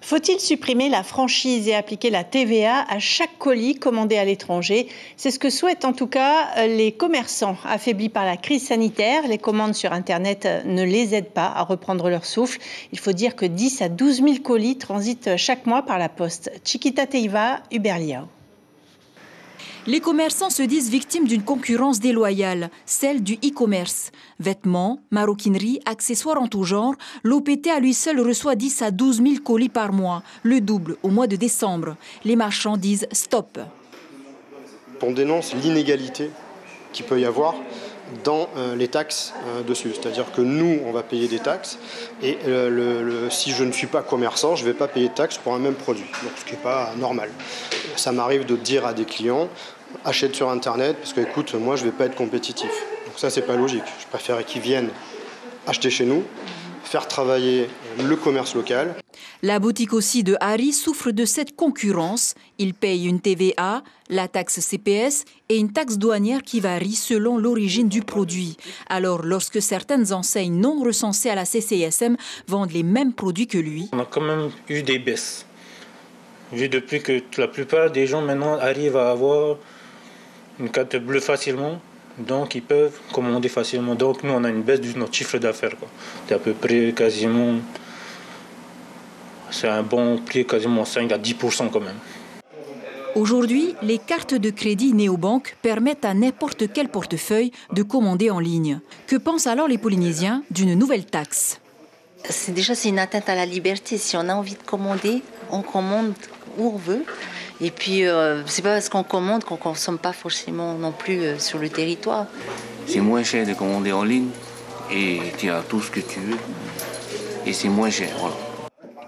Faut-il supprimer la franchise et appliquer la TVA à chaque colis commandé à l'étranger? C'est ce que souhaitent en tout cas les commerçants. Affaiblis par la crise sanitaire, les commandes sur Internet ne les aident pas à reprendre leur souffle. Il faut dire que 10 à 12 000 colis transitent chaque mois par la poste. Chiquita Teiva, Hubert Liao. Les commerçants se disent victimes d'une concurrence déloyale, celle du e-commerce. Vêtements, maroquinerie, accessoires en tout genre, l'OPT à lui seul reçoit 10 à 12 000 colis par mois, le double au mois de décembre. Les marchands disent stop. On dénonce l'inégalité qu'il peut y avoir dans les taxes dessus. C'est-à-dire que nous, on va payer des taxes et si je ne suis pas commerçant, je ne vais pas payer de taxes pour un même produit, donc, ce qui n'est pas normal. Ça m'arrive de dire à des clients, achète sur Internet parce que, écoute, moi, je ne vais pas être compétitif. Donc ça, c'est pas logique. Je préfère qu'ils viennent acheter chez nous, faire travailler le commerce local. La boutique aussi de Harry souffre de cette concurrence. Il paye une TVA, la taxe CPS et une taxe douanière qui varie selon l'origine du produit. Alors, lorsque certaines enseignes non recensées à la CCISM vendent les mêmes produits que lui... On a quand même eu des baisses. Vu depuis que la plupart des gens maintenant arrivent à avoir une carte bleue facilement, donc ils peuvent commander facilement. Donc nous, on a une baisse de notre chiffre d'affaires. C'est à peu près quasiment... C'est un bon prix, quasiment 5 à 10% quand même. Aujourd'hui, les cartes de crédit néobanques permettent à n'importe quel portefeuille de commander en ligne. Que pensent alors les Polynésiens d'une nouvelle taxe? C'est une atteinte à la liberté. Si on a envie de commander, on commande où on veut. Et puis, c'est pas parce qu'on commande qu'on ne consomme pas forcément non plus sur le territoire. C'est moins cher de commander en ligne et tu as tout ce que tu veux. Et c'est moins cher, voilà.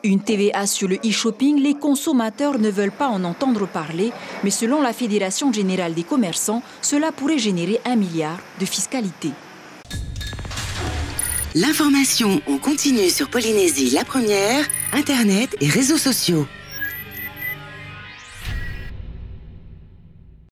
Une TVA sur le e-shopping, les consommateurs ne veulent pas en entendre parler, mais selon la Fédération générale des commerçants, cela pourrait générer 1 milliard de fiscalité. L'information en continu sur Polynésie la première, Internet et réseaux sociaux.